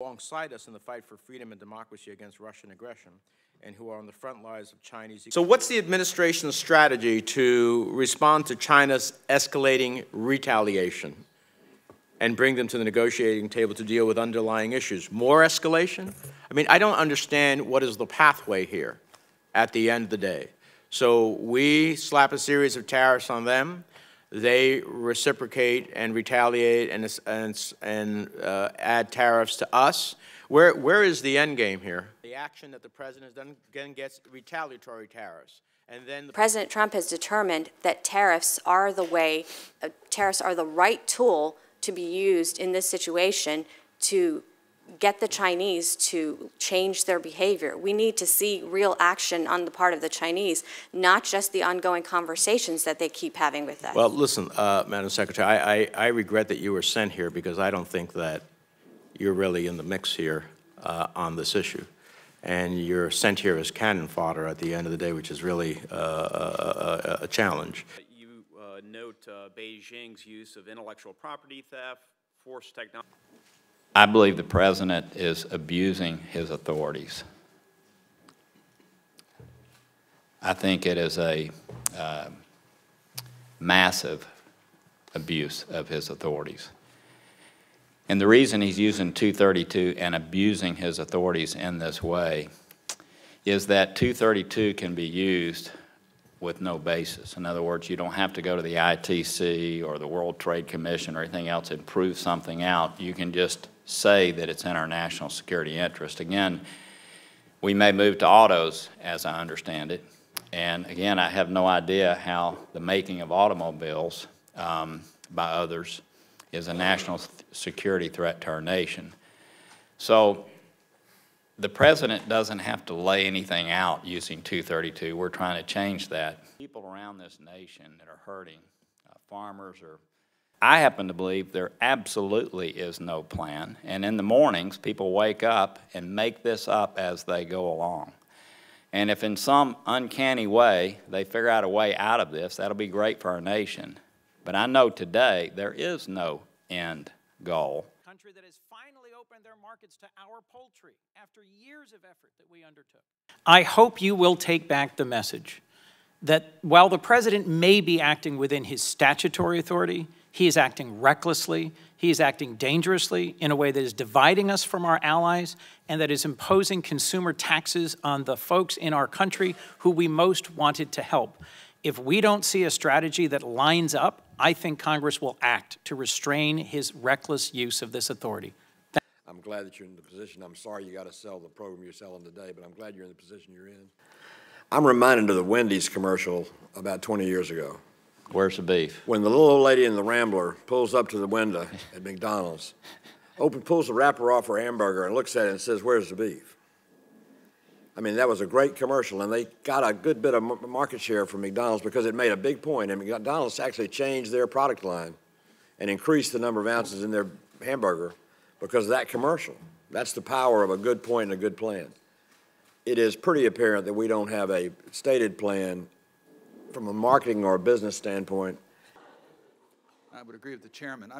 alongside us in the fight for freedom and democracy against Russian aggression, and who are on the front lines of Chinese. So what's the administration's strategy to respond to China's escalating retaliation and bring them to the negotiating table to deal with underlying issues? More escalation? I mean, I don't understand what is the pathway here at the end of the day. So we slap a series of tariffs on them. They reciprocate and retaliate and add tariffs to us. Where is the end game here? The action that the president has done again gets retaliatory tariffs. And then President Trump has determined that tariffs are the way, tariffs are the right tool to be used in this situation to get the Chinese to change their behavior. We need to see real action on the part of the Chinese, not just the ongoing conversations that they keep having with us. Well, listen, Madam Secretary, I regret that you were sent here because I don't think that you're really in the mix here on this issue. And you're sent here as cannon fodder at the end of the day, which is really a challenge. You note Beijing's use of intellectual property theft, forced technology. I believe the president is abusing his authorities. I think it is a massive abuse of his authorities. And the reason he's using 232 and abusing his authorities in this way is that 232 can be used with no basis. In other words, you don't have to go to the ITC or the World Trade Commission or anything else and prove something out. You can just say that it's in our national security interest. Again, we may move to autos, as I understand it. And again, I have no idea how the making of automobiles by others is a national security threat to our nation. So the president doesn't have to lay anything out using 232. We're trying to change that. People around this nation that are hurting, farmers or I happen to believe there absolutely is no plan, and in the mornings people wake up and make this up as they go along. And if in some uncanny way they figure out a way out of this, that'll be great for our nation. But I know today there is no end goal. Country that has finally opened their markets to our poultry after years of effort that we undertook. I hope you will take back the message that while the president may be acting within his statutory authority, he is acting recklessly, he is acting dangerously in a way that is dividing us from our allies and that is imposing consumer taxes on the folks in our country who we most wanted to help. If we don't see a strategy that lines up, I think Congress will act to restrain his reckless use of this authority. I'm glad that you're in the position. I'm sorry you got to sell the program you're selling today, but I'm glad you're in the position you're in. I'm reminded of the Wendy's commercial about 20 years ago. Where's the beef? When the little old lady in the Rambler pulls up to the window at McDonald's, pulls the wrapper off her hamburger and looks at it and says, "Where's the beef?" I mean, that was a great commercial, and they got a good bit of market share from McDonald's because it made a big point, and McDonald's actually changed their product line and increased the number of ounces in their hamburger because of that commercial. That's the power of a good point and a good plan. It is pretty apparent that we don't have a stated plan from a marketing or a business standpoint. I would agree with the chairman.